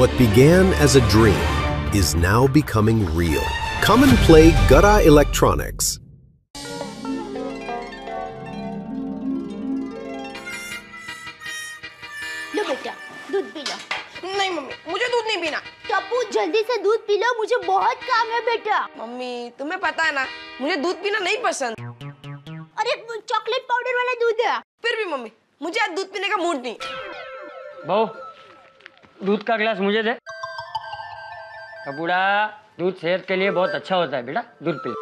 What began as a dream is now becoming real. Come and play Gada Electronics. लो बेटा, दूध P low. नहीं mummy, मुझे दूध नहीं पीना। टप्पू जल्दी से दूध पी लो, मुझे बहुत काम है बेटा। मम्मी, तुम्हें पता है ना, मुझे दूध पीना नहीं पसंद। अरे चॉकलेट पाउडर वाला दूध है। फिर भी मम्मी, मुझे आज दूध पीने का मूड नहीं। बहू, दूध का गिलास मुझे दे। कपूड़ा, दूध सेहत के लिए बहुत अच्छा होता है बेटा, दूध पी ले।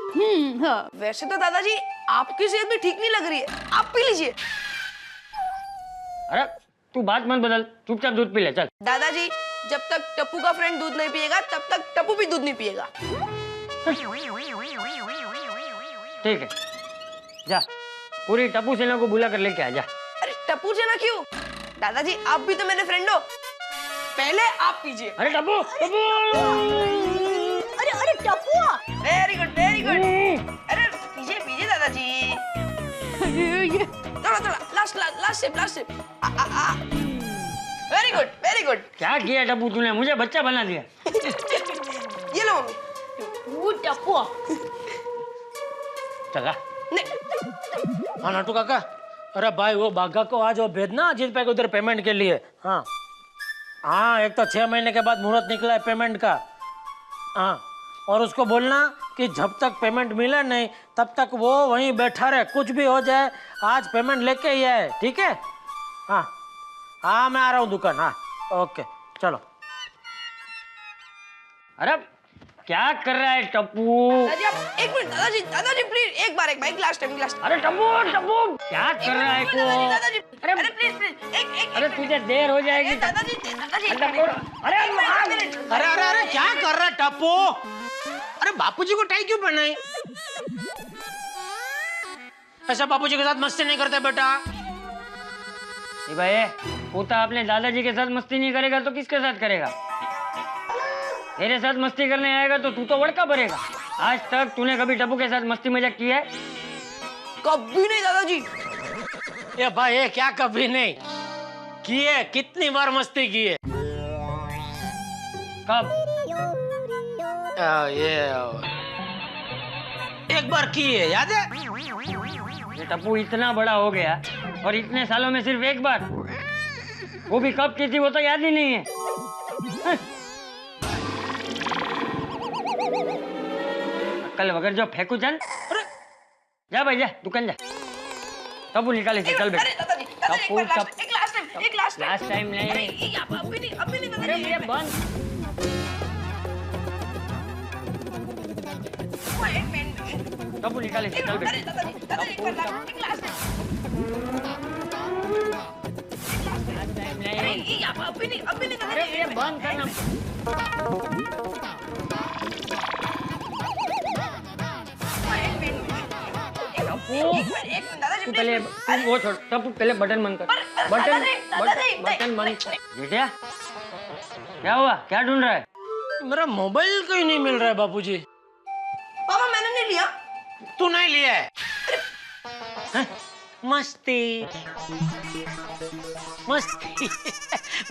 हाँ। वैसे तो दादाजी आपकी सेहत भी ठीक नहीं लग रही है, आप पी लीजिए। अरे तू बात मत बदल, चुपचाप दूध पी ले चल। दादाजी, जब तक टप्पू का फ्रेंड दूध नहीं पिएगा तब तक टप्पू भी दूध नहीं पिएगा। ठीक है, जा पूरी टप्पू सेना को बुला कर लेके आ जा। अरे टप्पू सेना क्यों? दादाजी आप भी तो मेरे फ्रेंड हो, पहले आप पीजिए। अरे टप्पू, टप्पू। अरे Tappu. Very good, very good. अरे पीजिए पीजिए दादाजी। थोड़ा थोड़ा, last sip. Very good, very good. क्या किया टप्पू तूने, मुझे बच्चा बना दिया। ये लो मम्मी। वो टप्पू। चला। नहीं। हाँ नाटू काका, अरे भाई वो बाघा को आज वो भेजना अजीत भाई को उधर पेमेंट के लिए। हाँ हाँ, एक तो 6 महीने के बाद मुहूर्त निकला है पेमेंट का। हाँ, और उसको बोलना कि जब तक पेमेंट मिले नहीं तब तक वो वहीं बैठा रहे, कुछ भी हो जाए आज पेमेंट लेके ही आए, ठीक है? हाँ हाँ, मैं आ रहा हूँ दुकान। हाँ ओके, चलो। अरे क्या कर रहा है टप्पू? दादाजी आप एक मिनट, दादाजी प्लीज, एक बार लास्ट टाइम। अरे टप्पू, क्या कर रहा है तू? अरे प्लीज एक अरे तुझे देर हो जाएगी दादाजी। अरे क्या कर रहा है टप्पू? अरे बापूजी को टाई क्यों पहनाई? ऐसा बापूजी के साथ मस्ती नहीं करते बेटा। भाई पोता अपने दादाजी के साथ मस्ती नहीं करेगा तो किसके साथ करेगा? तेरे साथ मस्ती करने आएगा तो तू तो वड़का भरेगा। आज तक तूने कभी टप्पू के साथ मस्ती मजाक किया है? कभी नहीं दादाजी। ये भाई ये क्या कभी नहीं किए, कितनी बार मस्ती की है। कब? ये एक बार की है, याद है? ये टप्पू इतना बड़ा हो गया और इतने सालों में सिर्फ एक बार, वो भी कब की थी वो तो याद ही नहीं है। कल वगैरह जो फेंकू चल। जा भाई जा, दुकान जा। टप्पू निकाले से चल बेटा। दादाजी एक लास्ट टाइम नहीं। अभी नहीं दादाजी। ये बंद। टप्पू निकाले से चल बेटा। अभी नहीं ये बंद करना। तू पहले वो छोड़, तब पहले बटन बंद कर। बटन बंद कर। जेठिया क्या हुआ, क्या ढूंढ रहा है? मेरा मोबाइल कहीं नहीं मिल रहा है बापूजी। पापा मैंने नहीं लिया। तू नहीं लिया है? हाँ? मस्ती मस्ती।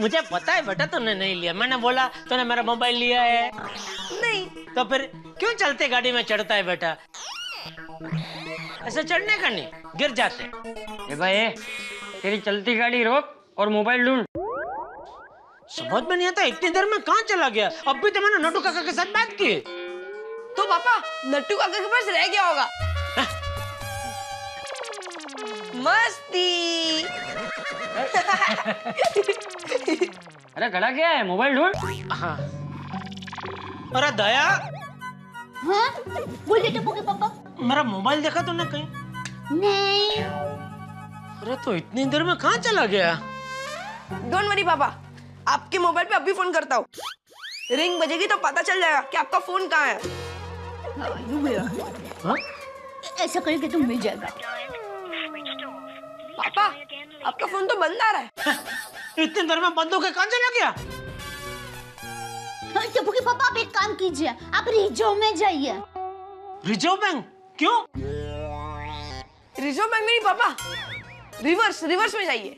मुझे पता है बेटा तूने नहीं लिया, मैंने बोला तूने मेरा मोबाइल लिया है। नहीं तो फिर क्यों चलते गाड़ी में चढ़ता है बेटा? ऐसे चढ़ने का नहीं, गिर जाते। ए भाई, तेरी चलती गाड़ी रोक और मोबाइल ढूंढ। समझ में नहीं आता इतनी देर में कहाँ चला गया? अब भी तो मैंने नटू काका के साथ बात की। तो पापा नट्टू काका के पास रह गया होगा। मस्ती। अरे खड़ा क्या है, मोबाइल ढूंढ। हाँ। अरे दया। हाँ? बोलिए टप्पू के पापा। मेरा मोबाइल देखा तूने कहीं? नहीं। अरे तो इतनी देर में कहाँ चला गया? डोंट वरी पापा, आपके मोबाइल पे अभी फोन करता हूँ। रिंग बजेगी तो पता चल जाएगा कि आपका फोन कहाँ है। हाँ? ऐसा करके तुम मिल जाएगा। पापा आपका फोन तो बंद आ रहा है। इतनी देर में बंद होके कहाँ चला गया? टप्पू के पापा आप एक काम कीजिए, आप रिजर्व में जाइए। Reserve bank? क्यों? रिजर्व बैंक में नहीं पापा, रिवर्स में जाइए।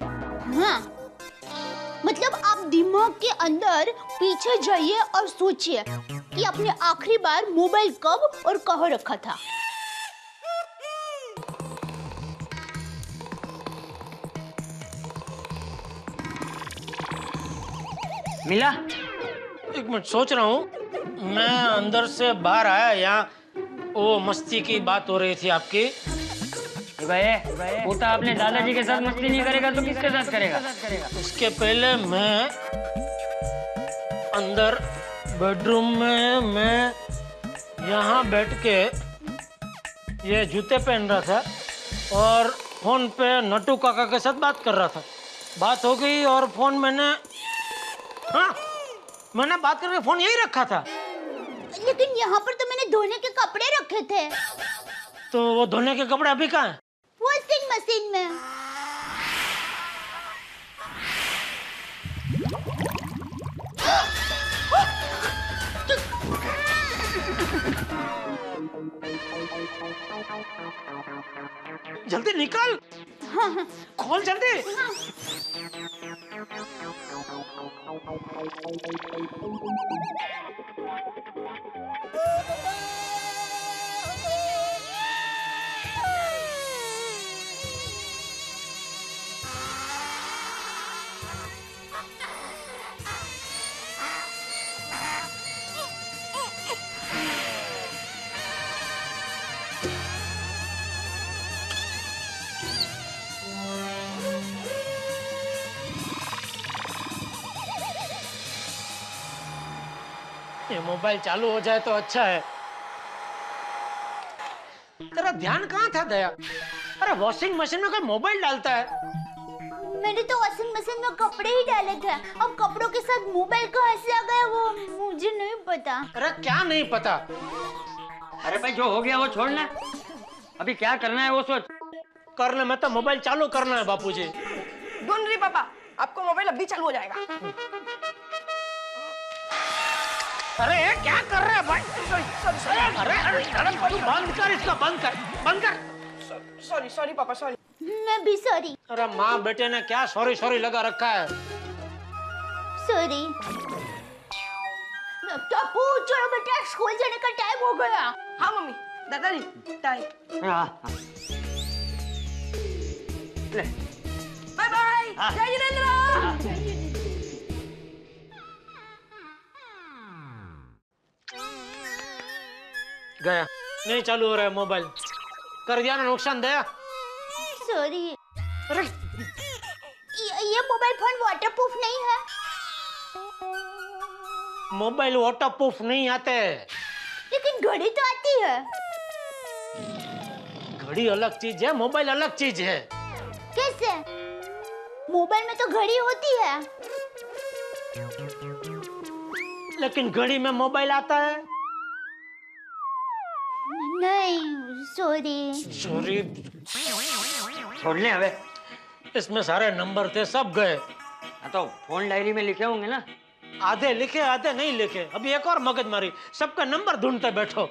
हाँ। मतलब आप दिमाग के अंदर पीछे जाइए और सोचिए कि आपने आखिरी बार मोबाइल कब और कहाँ रखा था। मिला? एक मिनट सोच रहा हूँ। मैं अंदर से बाहर आया, यहाँ वो मस्ती की बात हो रही थी आपकी। वो तो आपने दादाजी के साथ मस्ती नहीं करेगा तो किसके साथ करेगा? उसके पहले मैं अंदर बेडरूम में मैं यहाँ बैठ के ये जूते पहन रहा था और फोन पे नट्टू काका के साथ बात कर रहा था। बात हो गई और फोन मैंने बात करके फोन यही रखा था। लेकिन यहाँ पर तो मैंने धोने के कपड़े रखे थे। तो वो धोने के कपड़े अभी कहाँ हैं? वॉशिंग मशीन में। जल्दी निकाल। हाँ। खोल जल्दी। ये मोबाइल चालू हो जाए तो अच्छा है। तेरा ध्यान कहाँ था दया? अरे वॉशिंग मशीन में कोई मोबाइल डालता है? मैंने तो वॉशिंग मशीन में कपड़े ही डाले थे। अब कपड़ों के साथ मोबाइल कहाँ से आ गया वो मुझे नहीं पता। अरे क्या नहीं पता? अरे भाई जो हो गया वो छोड़ना, अभी क्या करना है वो सोच। करना मैं तो मोबाइल चालू करना है बापूजी। डोंट वरी पापा, आपको मोबाइल अभी चालू हो जाएगा। अरे क्या कर रहे हैं भाई? सॉरी अरे तू बंद कर इसका, बंद कर। सॉरी पापा, सॉरी। मैं भी सॉरी। अरे माँ बेटे ने क्या सॉरी लगा रखा है। सॉरी। टप्पू चलो बेटा, स्कूल जाने का टाइम हो गया। हाँ मम्मी, दादाजी टाइम। Bye bye. जय जिनेंद्र। गया नहीं चालू हो रहा है मोबाइल। कर दिया ना नुकसान दया। सॉरी। अरे ये मोबाइल फोन वाटरप्रूफ नहीं है। मोबाइल वाटरप्रूफ नहीं आते। लेकिन घड़ी तो आती है। घड़ी अलग चीज है, मोबाइल अलग चीज है। कैसे? मोबाइल में तो घड़ी होती है। लेकिन घड़ी में मोबाइल आता है। नहीं सॉरी। सॉरी छोड़ ले अबे। इसमें सारे नंबर थे, सब गए। तो फोन डायरी में लिखे होंगे ना। आधे लिखे आधे नहीं लिखे। अभी एक और मगजमारी, सबका नंबर ढूंढते बैठो।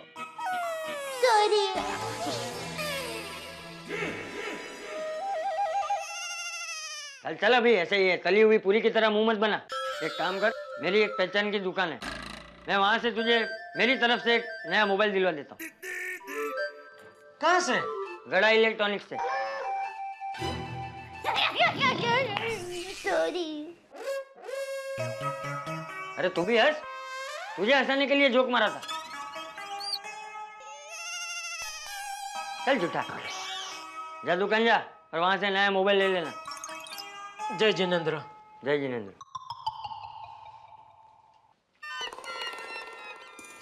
सॉरी। चल अभी ऐसे ही है, तली हुई पूरी की तरह मुंह मत बना। एक काम कर, मेरी एक पहचान की दुकान है, मैं वहां से तुझे मेरी तरफ से एक नया मोबाइल दिलवा देता हूँ। कहाँ से? गड़ा इलेक्ट्रॉनिक्स से। सॉरी। अरे तू भी हंस, तुझे हंसाने के लिए जोक मारा था। चल झूठा, जा दुकान जा और वहां से नया मोबाइल ले लेना। जय जिनेंद्र। जय जिनेंद्र।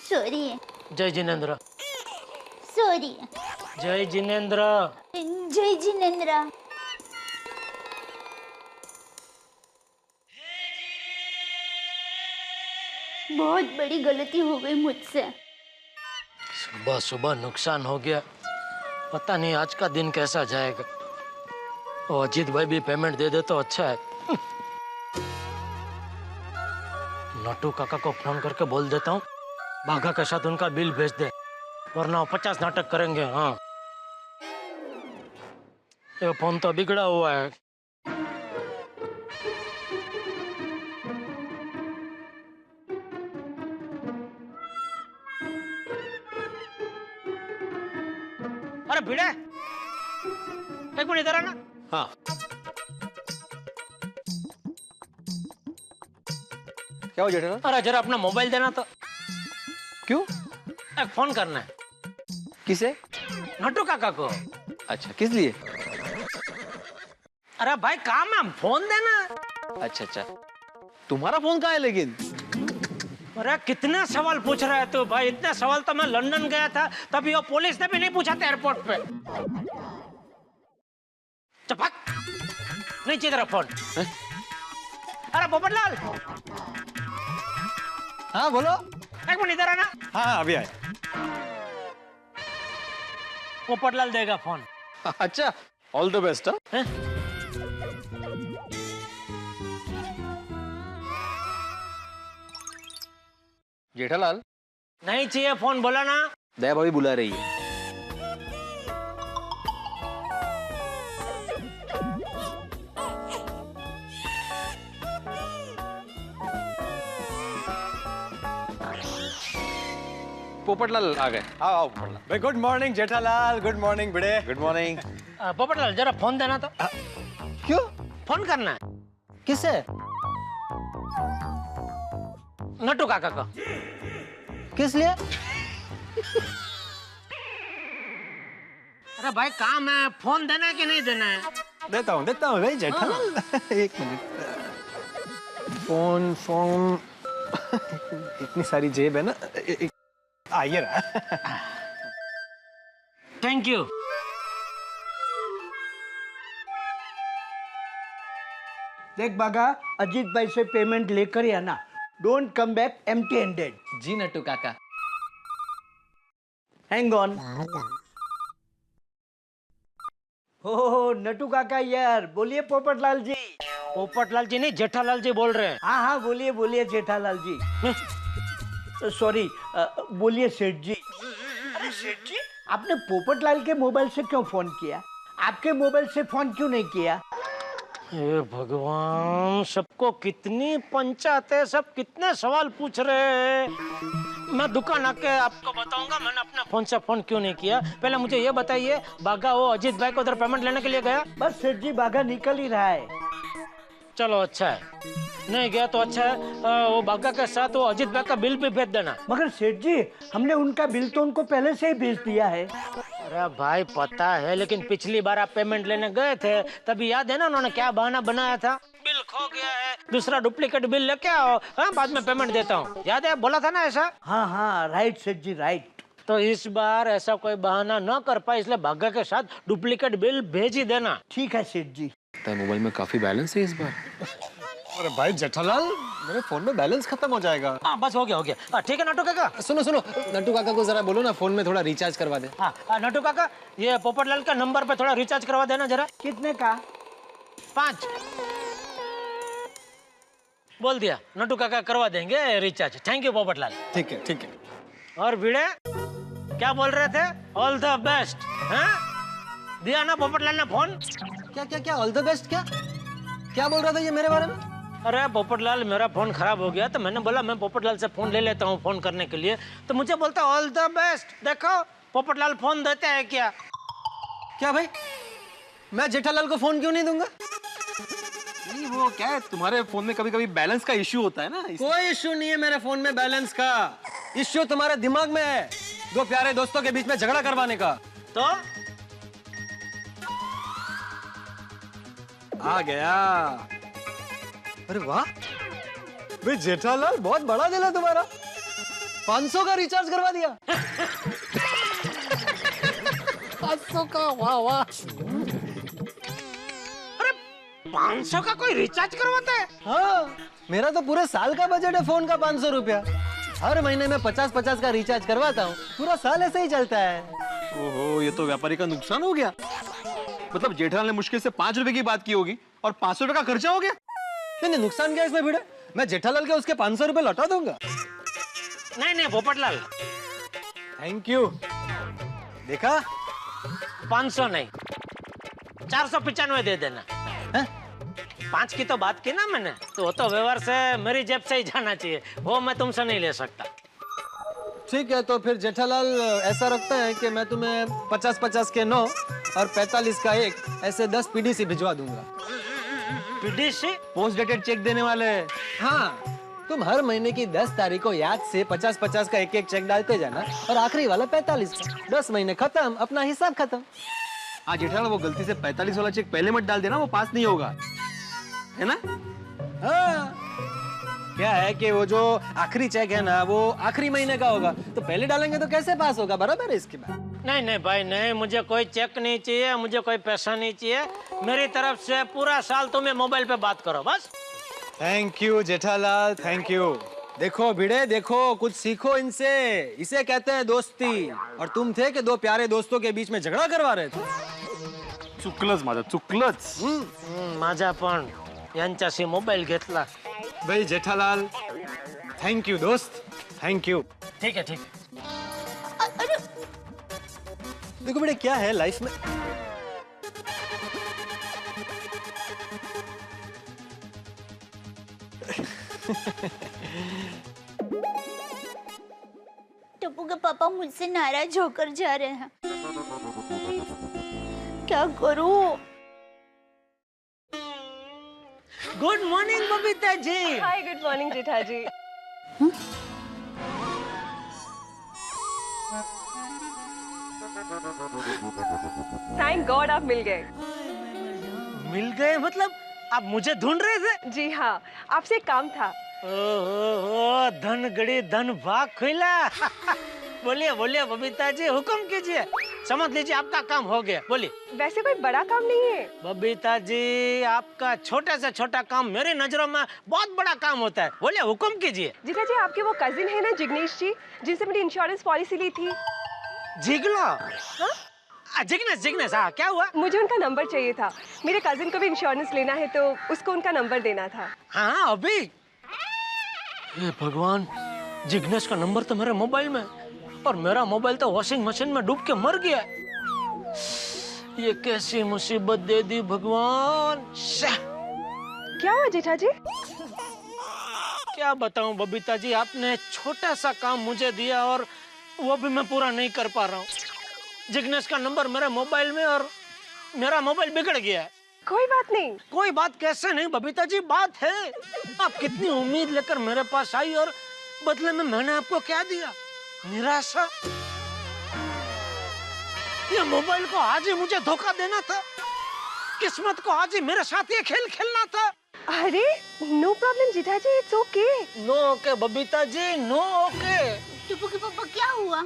सॉरी। जय जिनेंद्र। सॉरी। जय जिनेंद्र। जय जिनेंद्र। बहुत बड़ी गलती हो गई मुझसे। सुबह सुबह नुकसान हो गया। पता नहीं आज का दिन कैसा जाएगा। और अजीत भाई भी पेमेंट दे दे तो अच्छा है। नट्टू काका को फोन करके बोल देता हूँ बाघा के साथ उनका बिल भेज दे, वरना 50 नाटक करेंगे। हाँ ये फोन तो बिगड़ा हुआ है। अरे भिड़े, एक मिनट इधर आना। हाँ क्या हो जेठालाल? अरे जरा अपना मोबाइल देना तो। क्यों? एक फोन करना है। किसे? नट्टू काका को। अच्छा किस लिए? अरे भाई काम है, फोन देना। अच्छा अच्छा, तुम्हारा फोन कहाँ है लेकिन? अरे कितने सवाल पूछ रहा है तू भाई? इतने सवाल तो मैं लंदन गया था तभी वो पुलिस ने भी नहीं पूछा था एयरपोर्ट पे। चपक, नीचे तरफ फोन। अरे पोपटलाल। हाँ बोलो। एक मिनट इधर आना। हाँ अभी आए। पोपटलाल देगा फोन। अच्छा, ऑल द बेस्ट। हैं? जेठालाल, नहीं चाहिए फोन, बोला ना। दया भाभी बुला रही है। पोपटलाल आ गए। आओ आओ पोपटलाल। भाई good morning Jethalal, good morning Bhide. Good morning. Popatlal जरा फोन देना तो। क्यों? फोन करना है। किससे? नट्टू काका को। किस लिए? अरे भाई काम है, फोन देना है कि नहीं देना है? देता हूँ भाई जेठालाल। एक मिनट। फोन फोन इतनी सारी जेब है ना। आइए रहा। Thank you. देख बागा, अजीत भाई से पेमेंट लेकर ही आना। Don't come back empty handed. जी नट्टू काका। Hang on. हो नट्टू काका यार, बोलिए पोपटलाल जी। पोपटलाल जी नहीं, जेठालाल जी बोल रहे हैं। हाँ हाँ बोलिए बोलिए जेठालाल जी। सॉरी, बोलिए सेठ जी। अरे सेठ जी, आपने पोपटलाल के मोबाइल से क्यों फोन किया? आपके मोबाइल से फोन क्यों नहीं किया? हे भगवान, सबको कितनी पंचायत है, सब कितने सवाल पूछ रहे हैं। मैं दुकान आके आपको बताऊंगा मैंने अपने फोन से फोन क्यों नहीं किया। पहले मुझे ये बताइए, बागा वो अजीत भाई को उधर पेमेंट लेने के लिए गया? बस सेठ जी, बागा निकल ही रहा है। चलो अच्छा है, नहीं गया तो अच्छा है। वो बागा के साथ वो अजीत भाई का बिल भी भेज देना। मगर सेठ जी, हमने उनका बिल तो उनको पहले से ही भेज दिया है। अरे भाई पता है, लेकिन पिछली बार आप पेमेंट लेने गए थे तभी याद है ना उन्होंने क्या बहाना बनाया था? बिल खो गया है, दूसरा डुप्लीकेट बिल लेके आओ, हाँ बाद में पेमेंट देता हूँ। याद है बोला था ना ऐसा? हाँ हाँ राइट सेठ जी राइट। तो इस बार ऐसा कोई बहाना न कर पाए, इसलिए बागा के साथ डुप्लीकेट बिल भेज ही देना। ठीक है सेठ जी। मोबाइल में काफी बैलेंस है इस बार। अरे भाई जेठालाल, मेरे फोन में बैलेंस खत्म हो जाएगा। हाँ बस हो गया हो गया। ठीक है नट्टू काका। सुनो सुनो, नट्टू काका को जरा बोलो ना फोन में थोड़ा रिचार्ज करवा दे। हाँ नट्टू काका, ये पोपटलाल का नंबर पे थोड़ा रिचार्ज करवा देना जरा। कितने का? 5 बोल दिया, नट्टू काका करवा देंगे रिचार्ज। Thank you Popatlal. ठीक है ठीक है। और भिड़े क्या बोल रहे थे? All the best. हाँ दिया ना पोपटलाल ने फोन? क्या क्या क्या ऑल द बेस्ट? क्या क्या बोल रहा था ये मेरे बारे में? अरे पोपटलाल, मेरा फोन खराब हो गया तो मैंने बोला मैं पोपटलाल से फोन ले लेता हूँ फोन करने के लिए, तो मुझे बोलता ऑल द बेस्ट। देखो पोपटलाल फोन देते हैं क्या? क्या भाई, मैं जेठालाल को फोन क्यों नहीं दूंगा? नहीं वो क्या है, तुम्हारे फोन में कभी कभी बैलेंस का इश्यू होता है ना। कोई इश्यू नहीं है मेरे फोन में बैलेंस का। इश्यू तुम्हारे दिमाग में है, दो प्यारे दोस्तों के बीच में झगड़ा करवाने का। तो आ गया। अरे वाह भाई जेठालाल, बहुत बड़ा दिल है तुम्हारा। 500 का रिचार्ज करवा दिया। 500 का, वाह वाह। अरे 500 का कोई रिचार्ज करवाता है? हाँ, मेरा तो पूरे साल का बजट है फोन का 500 रुपया। हर महीने में 50-50 का रिचार्ज करवाता हूँ, पूरा साल ऐसे ही चलता है। ओहो, ये तो व्यापारी का नुकसान हो गया। मतलब जेठालाल ने मुश्किल से 5 रुपए की बात की होगी और 500 रुपए का खर्चा हो गया। नहीं, नुकसान क्या इसमें भिड़े? मैं जेठालाल के उसके 500 रुपए लौटा दूंगा। नहीं नहीं पोपटलाल, थैंक यू। देखा, 500 नहीं 495 दे देना। है? 5 की तो बात की ना मैंने, तो वो तो व्यवहार से मेरी जेब से ही जाना चाहिए, वो मैं तुमसे नहीं ले सकता। ठीक है, तो फिर जेठालाल ऐसा रखते हैं कि मैं तुम्हें 50-50 के 9 और 45 का 1 ऐसे 10 पीडीसी भिजवा दूंगा। पीडीसी? पोस्ट डेटेड चेक देने वाले। हाँ, तुम हर महीने की 10 तारीख को याद से 50-50 का एक चेक डालते जाना और आखिरी वाला 45 का। 10 महीने खत्म, अपना हिसाब खत्म। हाँ जेठालाल, वो गलती से 45 वाला चेक पहले मत डाल देना, वो पास नहीं होगा, है ना? हाँ, क्या है कि वो जो आखिरी चेक है ना, वो आखिरी महीने का होगा, तो पहले डालेंगे तो कैसे पास होगा? बराबर है इसकी बात। नहीं नहीं भाई नहीं, मुझे कोई चेक नहीं चाहिए, मुझे कोई पैसा नहीं चाहिए। मेरी तरफ से पूरा साल तुम्हें मोबाइल पे बात करो बस। Thank you Jethalal, thank you. देखो भिड़े, देखो कुछ सीखो इनसे, इसे कहते हैं दोस्ती। और तुम थे कि दो प्यारे दोस्तों के बीच में झगड़ा करवा रहे थे। चुकलंच माझं, चुकलंच। माझा पण यांच्याशी मोबाईल घेतला। भाई जेठालाल, थैंक यू दोस्त, थैंक यू। ठीक है ठीक। अरे देखो बेटे, क्या है लाइफ में, टप्पू के पापा मुझसे नाराज होकर जा रहे हैं, क्या करूं? Good morning Babita ji. हाय, गुड मॉर्निंग जेठा जी। थैंक गॉड आप मिल गए। मिल गए मतलब आप मुझे ढूंढ रहे थे? जी हाँ, आपसे एक काम था। ओहो, धन गड़ी धन भाग खुला। बोलिए बोलिए बबीता जी, हुक्म कीजिए। समझ लीजिए आपका काम हो गया, बोलिए। वैसे कोई बड़ा काम नहीं है बबीता जी, आपका छोटा से छोटा काम मेरी नजरों में बहुत बड़ा काम होता है। बोलिए, हुक्म कीजिए। जेठा जी, आपके वो कजिन है ना जिग्नेश जी, जिनसे मैंने इंश्योरेंस पॉलिसी ली थी। जिगलो? हाँ? जिग्नेश, जिग्नेश, हाँ, क्या हुआ? मुझे उनका नंबर चाहिए था। मेरे कजिन को भी इंश्योरेंस लेना है, तो उसको उनका नंबर देना था। हाँ अभी? हे भगवान, जिग्नेश का नंबर तो मेरे मोबाइल में, और मेरा मोबाइल तो वॉशिंग मशीन में डूब के मर गया। ये कैसी मुसीबत दे दी भगवान। क्या हुआ जेठा जी? क्या बताऊं बबीता जी, आपने छोटा सा काम मुझे दिया और वो भी मैं पूरा नहीं कर पा रहा हूँ। जिग्नेश का नंबर मेरे मोबाइल में और मेरा मोबाइल बिगड़ गया है। कोई बात नहीं। कोई बात कैसे नहीं बबीता जी, बात है। आप कितनी उम्मीद लेकर मेरे पास आई और बदले में मैंने आपको क्या दिया? निराशा। ये मोबाइल को आज ही मुझे धोखा देना था, किस्मत को आज ही मेरे साथ ये खेल खेलना था। अरे no problem Jetha ji, it's okay. No okay Babita ji, no okay. Tappu के पापा क्या हुआ?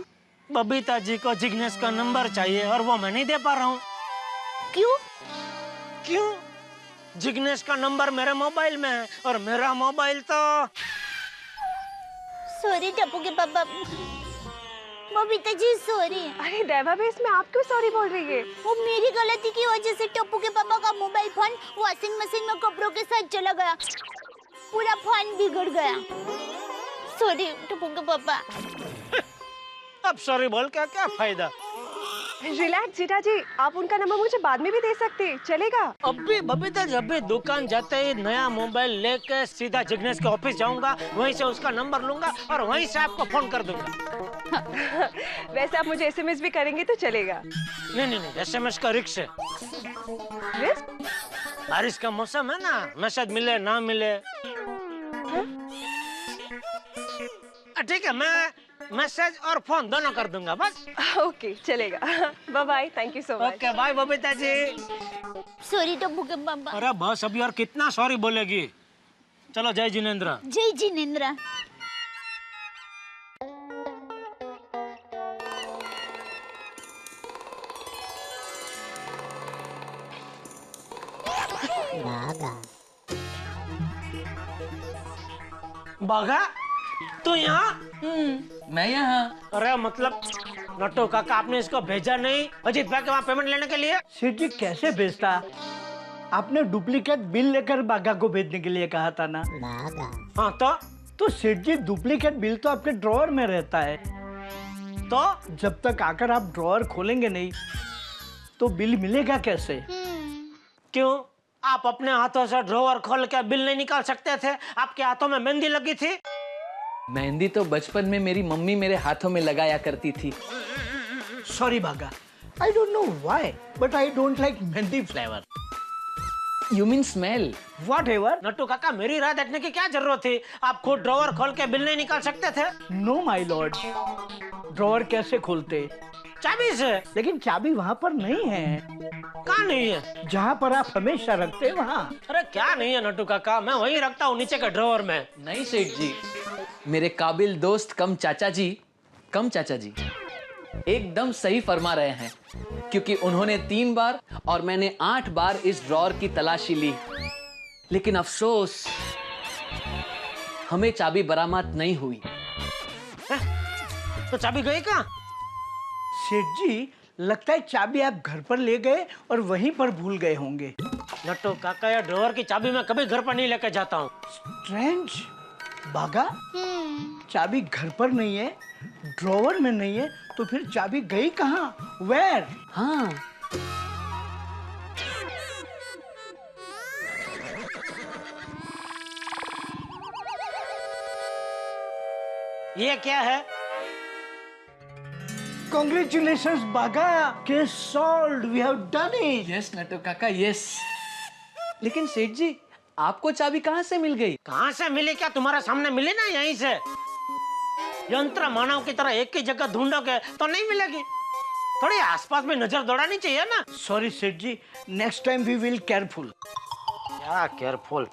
बबीता जी को जिग्नेश का नंबर चाहिए और वो मैं नहीं दे पा रहा हूँ। क्यों? क्यों? जिग्नेश का नंबर मेरे मोबाइल में है और मेरा मोबाइल तो। सॉरी टप्पू के पापा, बबीता जी सॉरी। अरे दैवा भी, इसमें आप क्यों सॉरी बोल रही है? वो मेरी गलती की वजह से टप्पू के पापा का मोबाइल फोन वॉशिंग मशीन में कपड़ों के साथ चला गया, पूरा फोन बिगड़ गया। सॉरी टप्पू के पापा। अब सॉरी बोल क्या क्या फायदा? रिलैक्स जेठा जी, आप उनका नंबर मुझे बाद में भी दे सकते, चलेगा? अभी बबीता जब भी दुकान जाते ही नया मोबाइल लेके सीधा जिग्नेश के ऑफिस जाऊंगा, वहीं से उसका नंबर लूंगा और वहीं से आपको फोन कर दूंगा। वैसे आप मुझे एसएमएस भी करेंगे तो चलेगा? नहीं नहीं नहीं, एसएमएस का रिस्क है। रिस्क? बारिश का मौसम है ना, मैसेज मिले ना मिले। ठीक है, मैं मैसेज और फोन दोनों कर दूंगा बस। ओके चलेगा। Bye bye, thank you so much. Okay bye Babita ji. Sorry Tappu के पापा। अरे बस अभी और कितना सॉरी बोलेगी? चलो, जय जिनेंद्र। जय जिनेंद्र। बाघा, तू यहाँ? मैं यहाँ। अरे मतलब नट्टू काका, आपने इसको भेजा नहीं अजीत भाई के वहाँ पेमेंट लेने के लिए? सेठ जी कैसे भेजता? आपने डुप्लीकेट बिल लेकर बाघा को भेजने के लिए कहा था ना। हाँ तो सेठ जी, डुप्लीकेट बिल तो आपके ड्रॉअर में रहता है, तो जब तक आकर आप ड्रॉअर खोलेंगे नहीं तो बिल मिलेगा कैसे? क्यों? आप अपने हाथों से ड्रॉअर खोल के बिल नहीं निकाल सकते थे? आपके हाथों में मेहंदी लगी थी? मेहंदी तो बचपन में मेरी मम्मी मेरे हाथों में लगाया करती थी। सॉरी भागा, I don't know why but I don't like mehndi flavour. You mean smell? Whatever. Nattu काका, मेरी राह देखने की क्या जरूरत थी? आप खुद ड्रॉवर खोल के बिल नहीं निकाल सकते थे? नो माय लॉर्ड, ड्रॉवर कैसे खोलते? चाबी से। लेकिन चाबी वहाँ पर नहीं है। कहाँ नहीं है? जहाँ पर आप हमेशा रखते हैं वहाँ। अरे क्या नहीं है नट्टू काका, मैं वहीं रखता हूँ नीचे के ड्रॉवर में। नहीं सेठ जी, मेरे काबिल दोस्त कम चाचा जी एकदम सही फरमा रहे हैं, क्योंकि उन्होंने 3 बार और मैंने 8 बार इस ड्रॉअर की तलाशी ली, लेकिन अफसोस हमें चाबी बरामद नहीं हुई। तो चाबी गई कहाँ? सेठ जी, लगता है चाबी आप घर पर ले गए और वहीं पर भूल गए होंगे। नट्टू काका, या ड्रॉवर की चाबी मैं कभी घर पर नहीं लेकर जाता हूँ। स्ट्रेंज। बागा, चाबी घर पर नहीं है, ड्रॉवर में नहीं है, तो फिर चाबी गई कहाँ? वेयर? हाँ, ये क्या है? Congratulations बागा, case solved, we have done it. Yes Nattu काका, यस। लेकिन सेठ जी, आपको चाबी कहाँ से मिल गई? कहाँ से मिली? क्या तुम्हारे सामने मिली ना? यहीं से। यंत्र मानव की तरह एक ही जगह ढूंढोगे तो नहीं मिलेगी। थोड़ी आसपास में नजर दौड़ानी चाहिए ना। Sorry सेठ जी, next time we will careful. क्या केयरफुल?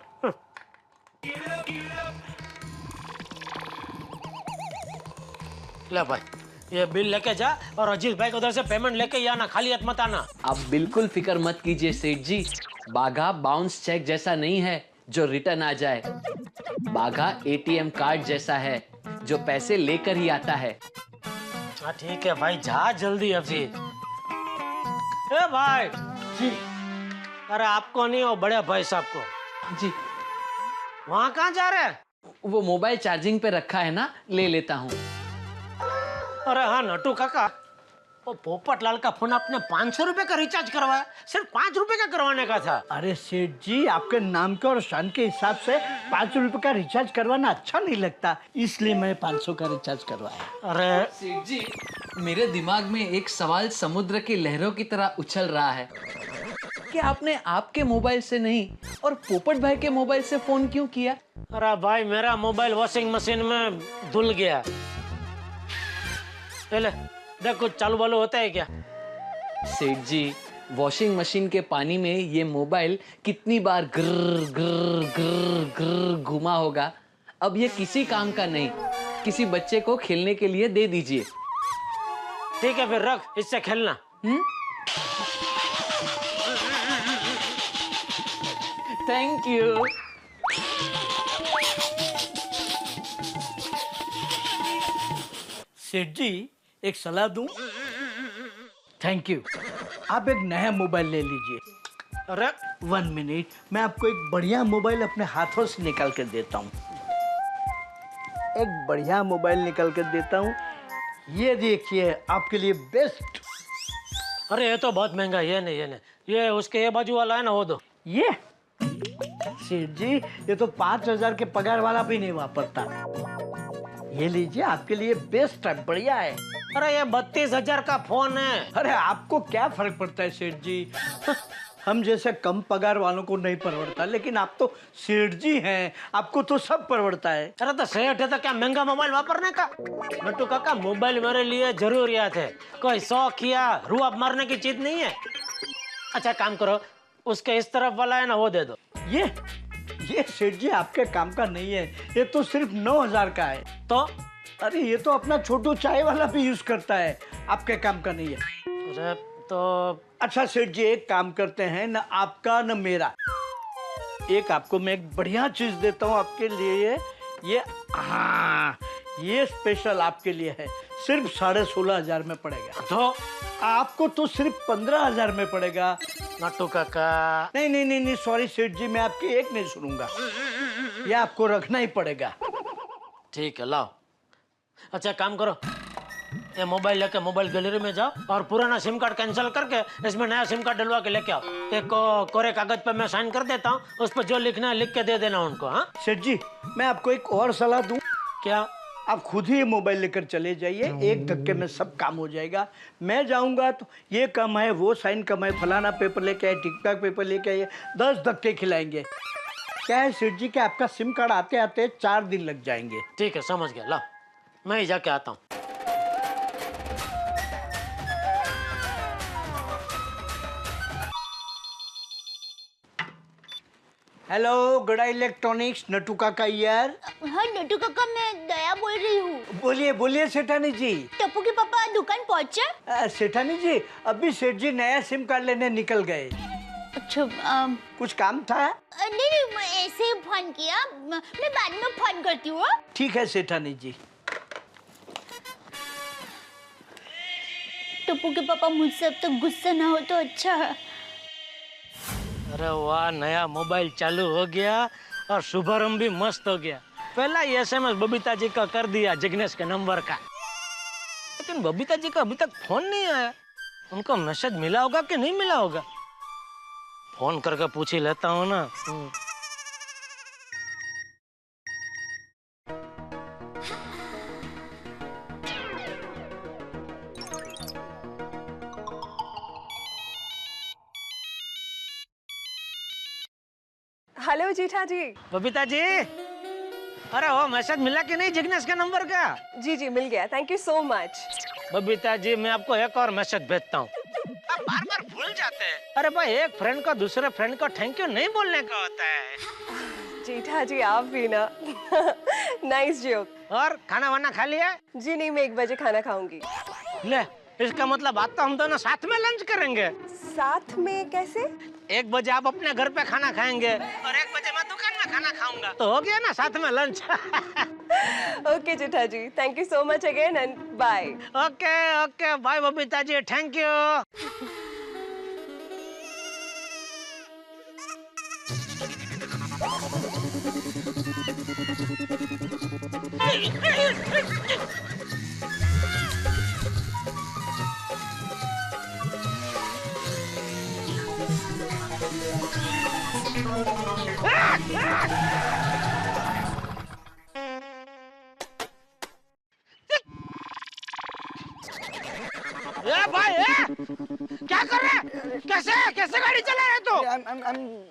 ले भाई, ये बिल लेके जा और अजीत भाई को उधर से पेमेंट लेके आना, खाली हाथ मत आना। आप बिल्कुल फिक्र मत कीजिए सेठ जी, बाघा बाउंस चेक जैसा नहीं है जो रिटर्न आ जाए। बाघा एटीएम कार्ड जैसा है जो पैसे लेकर ही आता है। हाँ ठीक है भाई, जा जल्दी अभी। ए भाई जी, अरे आपको नहीं, वो बड़े भाई साहब को। जी। वहाँ कहाँ जा रहे हैं? वो मोबाइल चार्जिंग पे रखा है ना, ले लेता हूँ। अरे हाँ नट्टू काका, वो पोपटलाल का फोन आपने 500 रुपए का रिचार्ज करवाया, सिर्फ 5 रुपए का करवाने का था। अरे सेठ जी, आपके नाम के और शान के हिसाब से 5 रुपए का रिचार्ज करवाना अच्छा नहीं लगता, इसलिए मैं 500 का रिचार्ज करवाया। अरे सेठ जी, मेरे दिमाग में एक सवाल समुद्र की लहरों की तरह उछल रहा है कि आपने आपके मोबाइल से नहीं और पोपट भाई के मोबाइल से फोन क्यों किया? अरे भाई, मेरा मोबाइल वॉशिंग मशीन में धुल गया। ले देख, कुछ चालू वालू होता है क्या? सेठ जी, वॉशिंग मशीन के पानी में ये मोबाइल कितनी बार ग्र ग्र ग्र ग्र घुमा होगा। अब ये किसी काम का नहीं, किसी बच्चे को खेलने के लिए दे दीजिए। ठीक है फिर रख, इससे खेलना। Thank you. सेठ जी, एक सलाह दूं? Thank you. आप एक नया मोबाइल ले लीजिए। अरे 1 मिनट, मैं आपको एक बढ़िया मोबाइल अपने हाथों से निकाल कर देता हूँ। एक बढ़िया मोबाइल निकाल कर देता हूँ, ये देखिए आपके लिए बेस्ट। अरे ये तो बहुत महंगा, ये नहीं, ये उसके ये बाजू वाला है ना, वो दो। ये सेठ जी, ये तो 5000 के पगार वाला भी नहीं वापरता। ये लीजिए, आपके लिए बेस्ट है, बढ़िया है। अरे ये 32,000 का फोन है। अरे आपको क्या फर्क पड़ता है सेठ जी? हम जैसे कम पगार वालों को नहीं परवड़ता, लेकिन आप तो सेठ जी हैं, आपको तो सब परवड़ता है। अरे तो सेठ है तो क्या महंगा मोबाइल वापरने का? नट्टू काका, मोबाइल मेरे लिए जरूरियात है, कोई शौक या रुआब मारने की चीज नहीं है। अच्छा काम करो, उसके इस तरफ वाला है ना, वो दे दो। ये सेठ जी आपके काम का नहीं है, ये तो सिर्फ 9000 का है। तो अरे ये तो अपना छोटू चाय वाला भी यूज करता है, आपके काम का नहीं है। अरे तो अच्छा सेठ जी, एक काम करते हैं, न आपका न मेरा, एक आपको मैं एक बढ़िया चीज देता हूँ आपके लिए। ये हाँ, ये स्पेशल आपके लिए है, सिर्फ 16,500 में पड़ेगा। तो आपको तो सिर्फ 15,000 में पड़ेगा। नट्टू काका, नहीं, सॉरी सेठ जी, मैं आपकी एक नहीं सुनूंगा, ये आपको रखना ही पड़ेगा। ठीक है लाओ। अच्छा काम करो, ये मोबाइल लेके मोबाइल गैलरी में जाओ और पुराना सिम कार्ड कैंसिल करके इसमें नया सिम कार्ड डलवा के लेके आओ। एक कोरे कागज पे मैं साइन कर देता हूँ, उस पर जो लिखना है लिख के दे देना उनको। हाँ सेठ जी, मैं आपको एक और सलाह दूं? क्या? आप खुद ही ये मोबाइल लेकर चले जाइए, एक धक्के में सब काम हो जाएगा। मैं जाऊंगा तो ये कम है, वो साइन कम है, फलाना पेपर लेके आए, टिकटॉक पेपर लेके आइए, 10 धक्के खिलाएंगे। क्या है सेठ जी कि आपका सिम कार्ड आते आते 4 दिन लग जाएंगे। ठीक है, समझ गया। ला मैं ही जाके आता हूँ। हेलो गड़ा इलेक्ट्रॉनिक्स, नटू काका यार। हाँ नटू काका, मैं दया बोल रही हूँ। बोलिए बोलिए सेठानी जी। टप्पू के पापा दुकान पहुँचे? सेठानी जी अभी सेठ जी नया सिम कार्ड लेने निकल गए। अच्छा कुछ काम था? नहीं नहीं, मैं ऐसे ही फोन किया, मैं बाद में फोन करती हूँ। ठीक है सेठानी जी। टप्पू के पापा मुझसे अब तक गुस्सा ना हो तो अच्छा है। अरे वाह, नया मोबाइल चालू हो गया और शुभारंभ भी मस्त हो गया। पहला ही SMS बबीता जी का कर दिया जिग्नेश के नंबर का, लेकिन बबीता जी का अभी तक फोन नहीं आया। उनको मैसेज मिला होगा कि नहीं मिला होगा? फोन करके पूछ ही लेता हूँ ना। हेलो जीठा जी। बबीता जी, अरे वो मैसेज मिला कि नहीं जिग्नेश के नंबर का? जी जी मिल गया, thank you so much. Babita ji मैं आपको एक और मैसेज भेजता हूँ, आप बार बार भूल जाते हैं। अरे भाई, एक फ्रेंड को दूसरे फ्रेंड को थैंक यू नहीं बोलने का होता है। जीठा जी आप भी ना। Nice joke. और खाना वाना खा लिया? जी नहीं, मैं 1 बजे खाना खाऊंगी। ले, इसका मतलब आज तो हम दोनों साथ में लंच करेंगे। साथ में कैसे? 1 बजे आप अपने घर पे खाना खाएंगे और 1 बजे मैं दुकान में खाना खाऊंगा, तो हो गया ना साथ में lunch. Okay Jetha ji, thank you so much again and bye. Okay okay bye Babita ji, thank you. भाई क्या कर रहे हैं? कैसे कैसे गाड़ी चला रहे तू?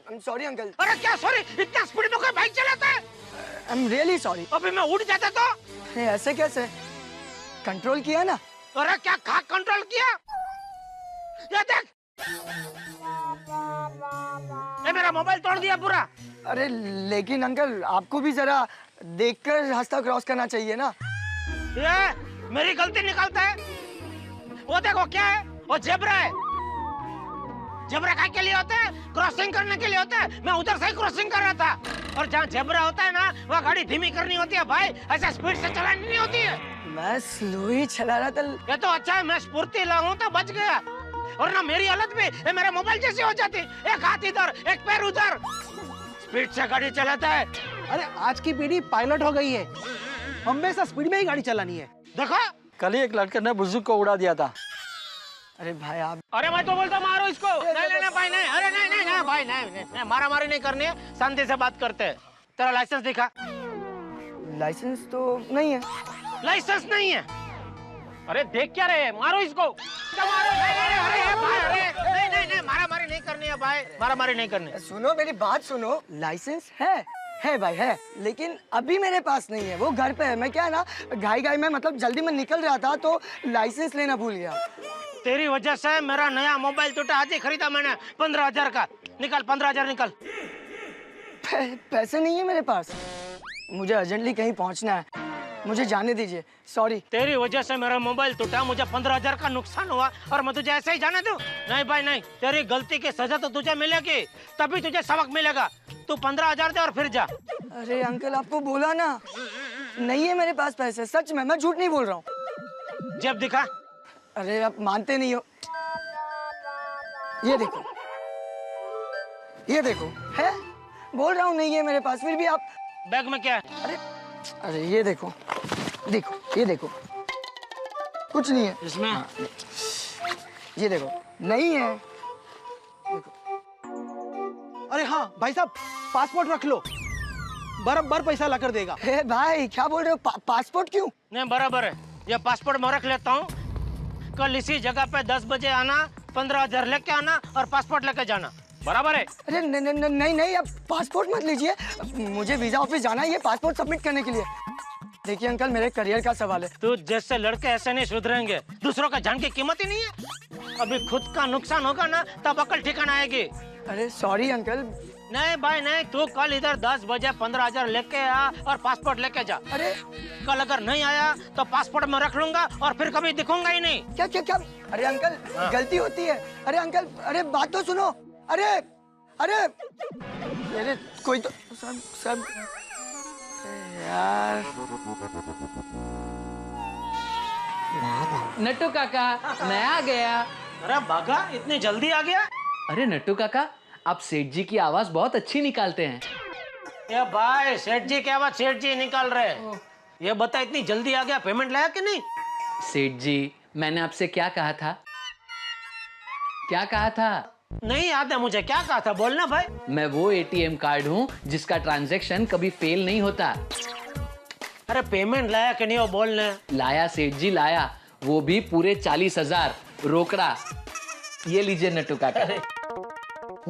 I'm sorry uncle. अरे क्या सॉरी? इतना स्पीड में कोई बाइक चलाता है? I'm really sorry। अभी मैं उड़ जाता तो? अरे ऐसे कैसे? कंट्रोल किया ना। अरे क्या कंट्रोल किया? ये देख, ये मेरा मोबाइल तोड़ दिया पूरा। अरे लेकिन अंकल आपको भी जरा देखकर रास्ता क्रॉस करना चाहिए ना। ये मेरी गलती निकालता है? वो देखो क्या है, वो जेब्रा है। जेब्रा काय के लिए होता है? क्रॉसिंग करने के लिए होता है। मैं उधर से ही क्रॉसिंग कर रहा था, और जहाँ जेब्रा होता है ना, वहाँ गाड़ी धीमी करनी होती है भाई, ऐसा स्पीड से चलानी नहीं होती है। मैं स्लो ही चला रहा था। ये तो अच्छा है मैं स्फूर्ति लाऊं तो बच गया, और ना मेरी हालत भी ये मेरे मोबाइल जैसी हो जाती, एक हाथ इधर एक पैर उधर। स्पीड से गाड़ी चलाता है। अरे आज की पीढ़ी पायलट हो गई है, हमेशा स्पीड में ही गाड़ी चलानी है। देखो कल ही एक लड़के ने बुजुर्ग को उड़ा दिया था। अरे भाई आप, अरे मैं तो बोलता मारो इसको। नहीं भाई नहीं, अरे नहीं भाई नहीं, मारा मारी नहीं करनी है, शांति से बात करते हैं। तेरा लाइसेंस दिखा। लाइसेंस तो नहीं है। लाइसेंस नहीं है? अरे देख क्या रहे, मारो इसको। मारो। नहीं, मारा मारी नहीं करनी है भाई, मारा मारी नहीं करनी। सुनो मेरी बात सुनो, लाइसेंस है भाई है, लेकिन अभी मेरे पास नहीं है, वो घर पे है। मैं क्या ना घाई में मतलब जल्दी में निकल रहा था तो लाइसेंस लेना भूल गया। तेरी वजह से मेरा नया मोबाइल टूटा, आज ही खरीदा मैंने 15,000 का। निकल 15,000 निकल। पैसे नहीं है मेरे पास, मुझे अर्जेंटली कहीं पहुंचना है, मुझे जाने दीजिए। सॉरी। तेरी वजह से मेरा मोबाइल टूटा, मुझे 15,000 का नुकसान हुआ, और मैं तुझे ऐसे ही जाने दूं? नहीं भाई नहीं, तेरी गलती की सजा तो तुझे मिलेगी, तभी तुझे सबक मिलेगा। तू 15,000 दे और फिर जा। अरे अंकल आपको बोला ना, नहीं है मेरे पास पैसे, सच में, मैं झूठ नहीं बोल रहा हूँ। जेब दिखा। अरे आप मानते नहीं हो, ये देखो है, बोल रहा हूँ नहीं है मेरे पास, फिर भी आप। बैग में क्या है? अरे ये देखो, ये देखो, कुछ नहीं है इसमें। ये देखो, नहीं है। अरे हाँ भाई साहब, पासपोर्ट रख लो। बराबर पैसा लाकर देगा। हे भाई क्या बोल रहे हो? पासपोर्ट क्यों? नहीं बराबर है, ये पासपोर्ट मैं रख लेता हूँ। कल इसी जगह पे 10 बजे आना, 15,000 लेके आना और पासपोर्ट लेके जाना, बराबर है? अरे नहीं, अब पासपोर्ट मत लीजिए, मुझे वीजा ऑफिस जाना है ये पासपोर्ट सबमिट करने के लिए। देखिए अंकल, मेरे करियर का सवाल है। तू जैसे लड़के ऐसे नहीं सुधरेंगे, दूसरों का जान की कीमत ही नहीं है। अभी खुद का नुकसान होगा ना तब अकल ठिकाना आएगी। अरे सॉरी अंकल। नहीं भाई नहीं, तू कल इधर 10 बजे 15,000 लेके आ और पासपोर्ट लेके जा। अरे कल अगर नहीं आया तो पासपोर्ट में रख लूंगा और फिर कभी दिखूंगा ही नहीं। क्या? अरे अंकल गलती होती है। अरे अंकल, अरे बात तो सुनो। अरे कोई तो सब यार। नट्टू काका मैं आ गया। अरे भागा, इतनी जल्दी आ गया? अरे नट्टू काका, आप सेठ जी की आवाज बहुत अच्छी निकालते हैं। ये भाई सेठ जी की आवाज सेठ जी निकाल रहे। ये बता, इतनी जल्दी आ गया, पेमेंट लाया कि नहीं? सेठ जी, मैंने आपसे क्या कहा था? नहीं याद है मुझे, क्या कहा था? बोलना भाई। मैं वो एटीएम कार्ड हूँ जिसका ट्रांजैक्शन कभी फेल नहीं होता। अरे पेमेंट लाया कि नहीं वो बोलने। लाया सेठ जी, लाया, वो भी पूरे 40,000 रोकड़ा। ये लीजिए नट्टू काका।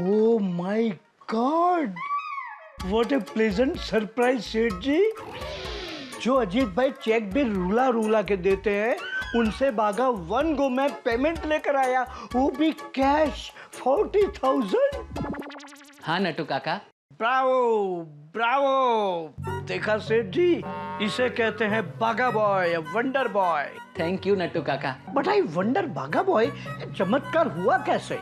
Oh my God, what A pleasant surprise सेठ जी। जो अजीत भाई चेक भी रूला के देते हैं, उनसे भागा 1 गो में पेमेंट लेकर आया, वो भी कैश 40,000। हाँ नट्टू काका। ब्रावो। देखा सेठ जी, इसे कहते हैं बागा boy, wonder boy. Thank you Nattu काका। बट आई वंडर बागा बॉय, चमत्कार हुआ कैसे?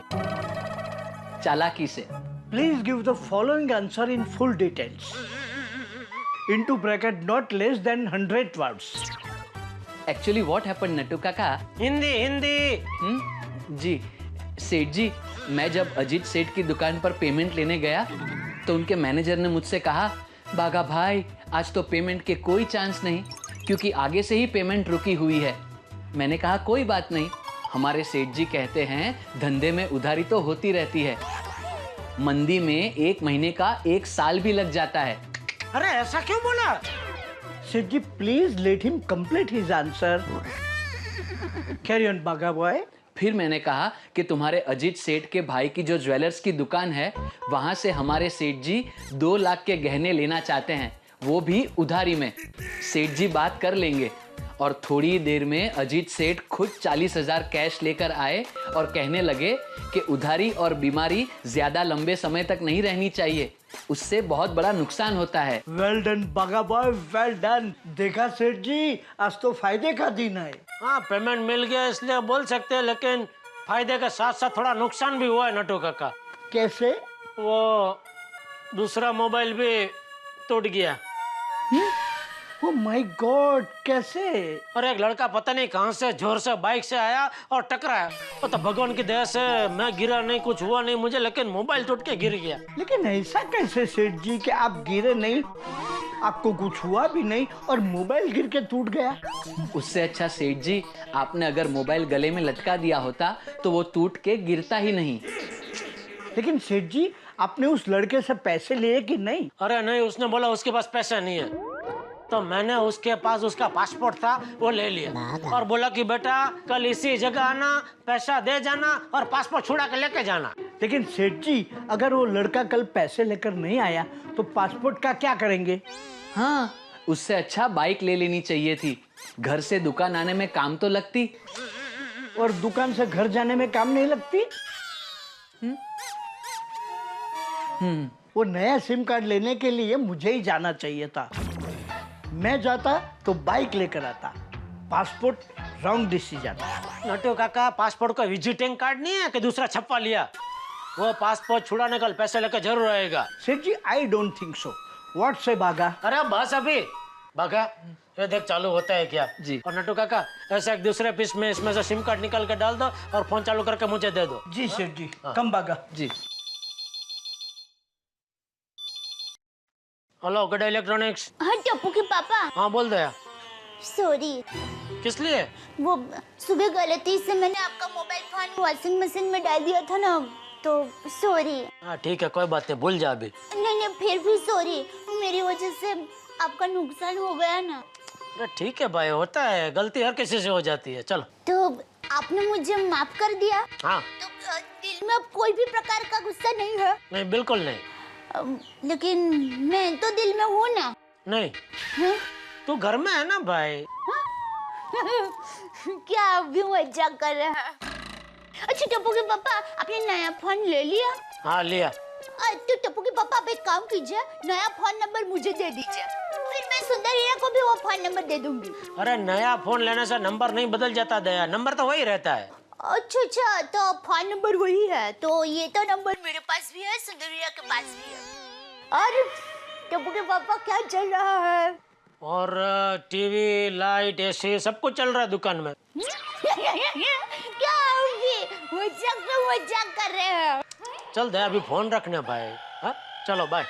चालाकी से। Please give the following answer in full details. Into bracket not less than 100 words. Actually what happened Nattu काका? हिंदी। जी सेठ जी, मैं जब अजीत सेठ की दुकान पर पेमेंट लेने गया तो उनके मैनेजर ने मुझसे कहा, बागा भाई आज तो पेमेंट के कोई चांस नहीं, क्योंकि आगे से ही पेमेंट रुकी हुई है। मैंने कहा कोई बात नहीं, हमारे सेठ जी कहते हैं धंधे में उधारी तो होती रहती है, मंदी में 1 महीने का 1 साल भी लग जाता है। अरे ऐसा क्यों बोला? Seth ji please let him complete his answer. Carry on Bagha boy. फिर मैंने कहा कि तुम्हारे अजीत सेठ के भाई की जो ज्वेलर्स की दुकान है, वहां से हमारे सेठ जी 2 लाख के गहने लेना चाहते हैं, वो भी उधारी में। सेठ जी बात कर लेंगे। और थोड़ी देर में अजीत सेठ खुद 40,000 कैश लेकर आए और कहने लगे कि उधारी और बीमारी ज्यादा लंबे समय तक नहीं रहनी चाहिए, उससे बहुत बड़ा नुकसान होता है। वेल डन बागा बॉय, वेल डन। देखा सेठ जी, आज तो फायदे का दिन है। हाँ पेमेंट मिल गया इसलिए बोल सकते हैं, लेकिन फायदे के साथ साथ थोड़ा नुकसान भी हुआ है नट्टू काका। कैसे? वो दूसरा मोबाइल भी टूट गया। ओह माय गॉड, कैसे? और एक लड़का पता नहीं कहां से जोर से बाइक से आया और टकराया। तो भगवान की दया से मैं गिरा नहीं, कुछ हुआ नहीं मुझे, लेकिन मोबाइल टूट के गिर गया। लेकिन ऐसा कैसे सेठ जी कि आप गिरे नहीं, आपको कुछ हुआ भी नहीं और मोबाइल गिर के टूट गया? उससे अच्छा सेठ जी, आपने अगर मोबाइल गले में लटका दिया होता तो वो टूट के गिरता ही नहीं। लेकिन सेठ जी, आपने उस लड़के से पैसे लिए कि नहीं? अरे नहीं, उसने बोला उसके पास पैसा नहीं है, तो मैंने उसके पास उसका पासपोर्ट था वो ले लिया और बोला कि बेटा कल इसी जगह आना, पैसा दे जाना और पासपोर्ट छुड़ा के लेके जाना। लेकिन सेठ जी, अगर वो लड़का कल पैसे लेकर नहीं आया तो पासपोर्ट का क्या करेंगे? हाँ, उससे अच्छा बाइक ले लेनी चाहिए थी, घर से दुकान आने में काम तो लगती। और दुकान से घर जाने में काम नहीं लगती? वो नया सिम कार्ड लेने के लिए मुझे ही जाना चाहिए था। मैं जाता तो बाइक लेकर आता, पासपोर्ट रॉन्ग डिसीजन। नट्टू काका, पासपोर्ट का विजिटिंग कार्ड नहीं है कि दूसरा छपवा लिया? वो पासपोर्ट छुड़ाने कल पैसे लेकर जरूर आएगा। Seth ji, I don't think so. What say Bagha? अरे बस अभी बागा, ये देख चालू होता है क्या जी। और नट्टू काका ऐसा एक दूसरे पीस में इसमें से सिम कार्ड निकाल के डाल दो और फोन चालू करके मुझे दे दो। जी सेठ जी। कम बागा जी। हेलो गड़ा इलेक्ट्रॉनिक्स। हाँ टप्पू के पापा। हाँ बोल दया। सॉरी। किस लिए? वो सुबह गलती से मैंने आपका मोबाइल फोन वॉशिंग मशीन में डाल दिया था ना, तो सॉरी। हाँ ठीक है, कोई बात नहीं, भूल जा अभी। नहीं, फिर भी सॉरी, मेरी वजह से आपका नुकसान हो गया ना। अरे ठीक है भाई, होता है, गलती हर किसी से हो जाती है। चलो। तो आपने मुझे माफ कर दिया? हाँ। तो दिल में अब कोई भी प्रकार का गुस्सा नहीं है? नहीं, बिल्कुल नहीं। लेकिन मैं तो दिल में हूँ ना। नहीं। तू घर में है ना भाई। क्या अभी मजाक कर रहा है? अच्छा टप्पू के पापा, आपने नया फोन ले लिया? हाँ लिया। तो टप्पू के पापा आप एक काम कीजिए, नया फोन नंबर मुझे दे दीजिए, फिर मैं सुंदर हीरा को भी वो फोन नंबर दे दूंगी। अरे नया फोन लेने से नंबर नहीं बदल जाता दया, नंबर तो वही रहता है। अच्छा, तो फोन नंबर वही है, तो ये तो नंबर मेरे पास भी है, सुंदर हीरा के पास भी है। और टप्पू के पापा क्या चल रहा है? और टीवी, लाइट, एसी सब कुछ चल रहा है दुकान में। क्या अभी मजाक कर रहे हैं? चल दया, अभी फोन रखने भाई। हाँ चलो बाय।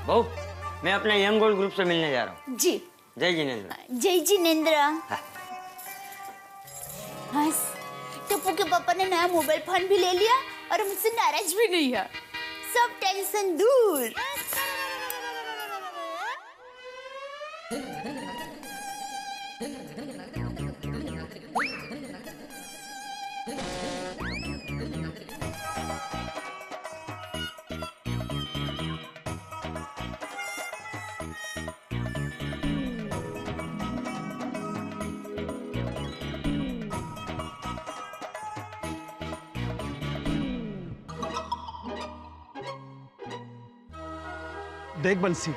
बहू, मैं अपने यंग गोल्ड ग्रुप से मिलने जा रहा हूँ। जी। जय जिनेंद्र। जय जिनेंद्र। बस टप्पू के पापा ने नया मोबाइल फोन भी ले लिया और मुझसे नाराज भी नहीं है, सब टेंशन दूर। देख बंसी,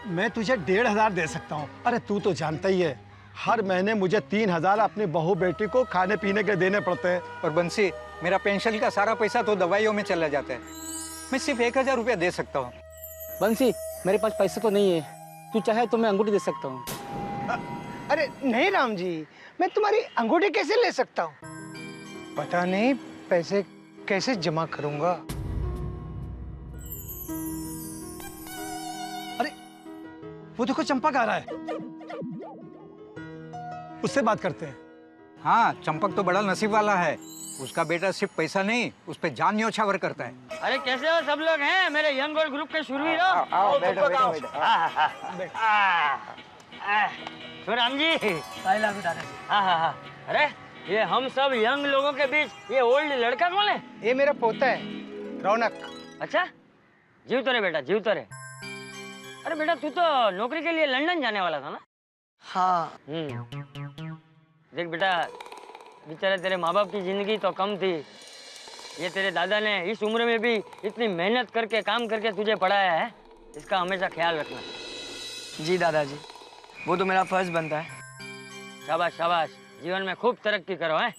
मैं तुझे 1,500 दे सकता हूँ। अरे तू तो जानता ही है, हर महीने मुझे 3,000 अपनी बहू बेटी को खाने पीने के देने पड़ते हैं। और बंसी, मेरा पेंशन का सारा पैसा तो दवाइयों में चला जाता है, मैं सिर्फ 1,000 रुपया दे सकता हूँ। बंसी, मेरे पास पैसे तो नहीं है, तू चाहे तो मैं अंगूठी दे सकता हूँ। अरे नहीं राम जी, मैं तुम्हारी अंगूठी कैसे ले सकता हूँ? पता नहीं पैसे कैसे जमा करूंगा। अरे वो देखो चंपक आ रहा है, उससे बात करते हैं। हाँ, चंपक तो बड़ा नसीब वाला है, उसका बेटा सिर्फ पैसा नहीं, उस पे जान न्योछावर करता है। अरे कैसे हो सब लोग हैं मेरे यंग गोल्ड ग्रुप के शूरवीर हो? आओ, बैठो, बैठो, बैठो। तो राम जी। हाँ। अरे ये हम सब यंग लोगों के बीच ये ओल्ड लड़का कौन है? ये मेरा पोता है, रौनक। अच्छा, जीव तो रे बेटा, जीव तो रे। अरे बेटा, तू तो नौकरी के लिए लंदन जाने वाला था ना? हाँ। देख बेटा, बेचारे तेरे माँ बाप की जिंदगी तो कम थी, ये तेरे दादा ने इस उम्र में भी इतनी मेहनत करके काम करके तुझे पढ़ाया है, इसका हमेशा ख्याल रखना। जी दादाजी, वो तो मेरा फर्ज बनता है। शाबाश शाबाश, जीवन में खूब तरक्की करो। है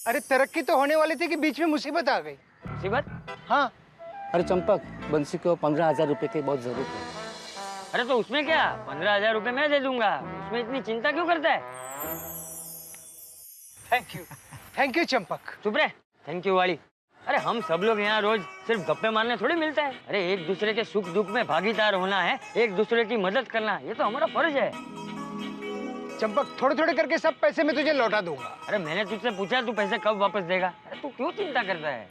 अरे तरक्की तो होने वाली थी कि बीच में मुसीबत आ गई। मुसीबत? हाँ। अरे चंपक, बंसी को 15,000 रुपए की बहुत जरूरत है। अरे तो उसमें क्या, 15,000 रुपए मैं दे दूंगा, उसमें इतनी चिंता क्यों करता है? Thank you Champak. चुप रहे, थैंक यू वाली। अरे हम सब लोग यहाँ रोज सिर्फ गप्पे मारने थोड़ी मिलते हैं। अरे एक दूसरे के सुख दुख में भागीदार होना है, एक दूसरे की मदद करना, ये तो हमारा फर्ज है। चंपक, थोड़े थोड़े करके सब पैसे मैं तुझे लौटा दूंगा। अरे मैंने तुझसे पूछा तू पैसे कब वापस देगा? अरे तू क्यों चिंता करता है?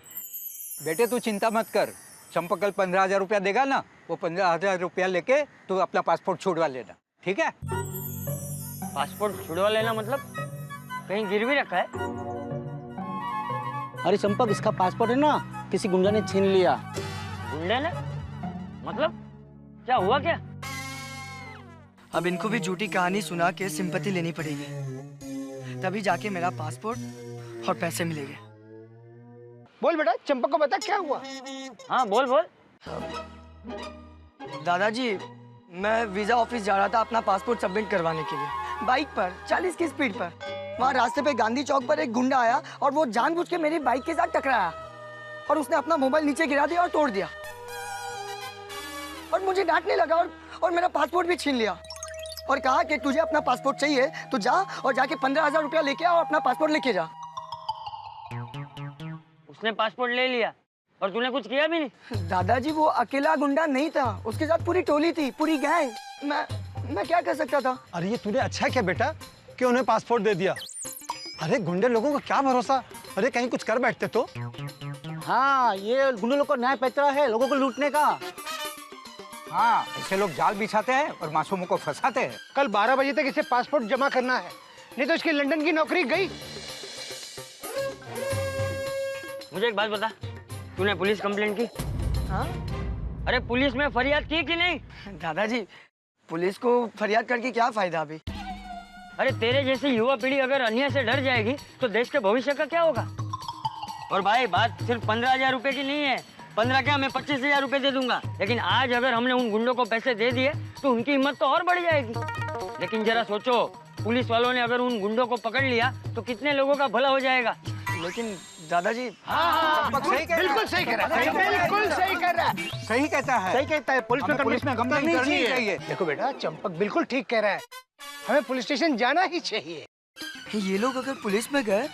बेटे तू चिंता मत कर, चंपक कल 15,000 रुपया देगा ना, वो 15,000 रुपया लेके तू अपना पासपोर्ट छुड़वा लेना, ठीक है? पासपोर्ट छुड़वा लेना मतलब कहीं गिरवी रखा है? अरे चंपक, इसका पासपोर्ट है ना, किसी गुंडा ने छीन लिया। गुंडे ने? मतलब क्या हुआ क्या? अब इनको भी झूठी कहानी सुना के सिंपैथी लेनी पड़ेगी, तभी जाके मेरा पासपोर्ट और पैसे मिलेंगे। बोल बेटा, चंपक को बता क्या हुआ। हाँ बोल बोल। दादाजी, मैं वीजा ऑफिस जा रहा था अपना पासपोर्ट सबमिट करवाने के लिए, बाइक पर 40 की स्पीड पर। वहाँ रास्ते पे गांधी चौक पर एक गुंडा आया और वो जानबूझ के मेरी बाइक के साथ टकराया और उसने अपना मोबाइल नीचे गिरा दिया और तोड़ दिया और मुझे डांटने लगा और मेरा पासपोर्ट भी छीन लिया और कहा कि तुझे अपना पासपोर्ट चाहिए तो जा और जाके 15,000 रुपया लेके आ और अपना पासपोर्ट लेके जा। उसने पासपोर्ट ले लिया और तूने कुछ किया भी नहीं? दादाजी, वो अकेला गुंडा नहीं था, उसके साथ पूरी टोली थी, पूरी गैंग। मैं क्या कर सकता था? अरे ये तूने अच्छा किया बेटा के उन्हें पासपोर्ट दे दिया। अरे गुंडे लोगों का क्या भरोसा, अरे कहीं कुछ कर बैठते तो। हाँ, ये गुंडे लोग का न्याय पैतरा है लोगों को लूटने का। हाँ, ऐसे लोग जाल बिछाते हैं और मासूमों को फंसाते हैं। कल 12 बजे तक इसे पासपोर्ट जमा करना है, नहीं तो इसकी लंदन की नौकरी गई। मुझे एक बात बता, तूने पुलिस कंप्लेंट की? हाँ? अरे पुलिस में फरियाद की कि नहीं? दादाजी, पुलिस को फरियाद करके क्या फायदा अभी? अरे तेरे जैसी युवा पीढ़ी अगर अन्याय से डर जाएगी तो देश के भविष्य का क्या होगा? और भाई बात सिर्फ 15,000 रुपए की नहीं है, 15 क्या मैं 25,000 रुपए दे दूंगा। लेकिन आज अगर हमने उन गुंडों को पैसे दे दिए तो उनकी हिम्मत तो और बढ़ जाएगी। लेकिन जरा सोचो, पुलिस वालों ने अगर उन गुंडों को पकड़ लिया तो कितने लोगों का भला हो जाएगा। लेकिन दादाजी, बिल्कुल सही कह रहा है, बिल्कुल सही कह रहा है। सही कहता है, सही कहता है। पुलिस में कंप्लेंट करनी चाहिए। देखो बेटा, चंपक बिल्कुल ठीक कह रहा है, हमें पुलिस स्टेशन जाना ही चाहिए। ये लोग अगर पुलिस में गए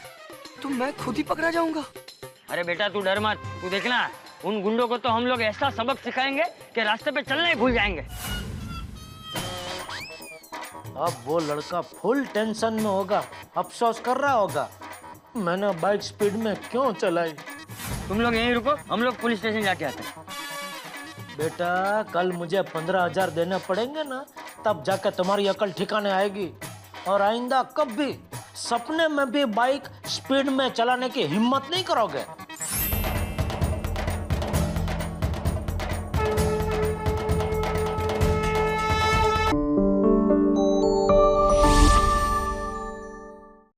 तो मैं खुद ही पकड़ा जाऊंगा। अरे बेटा तू डर मत, तू देखना उन गुंडों को तो हम लोग ऐसा सबक सिखाएंगे कि रास्ते पे चलना ही भूल जाएंगे। अब वो लड़का फुल टेंशन में होगा, अफसोस कर रहा होगा मैंने बाइक स्पीड में क्यों चलाई। तुम लोग यहीं रुको, हम लोग पुलिस स्टेशन जाके आते हैं। बेटा कल मुझे 15,000 देने पड़ेंगे ना, तब जाकर तुम्हारी अकल ठिकाने आएगी। और आइंदा कभी सपने में भी बाइक स्पीड में चलाने की हिम्मत नहीं करोगे।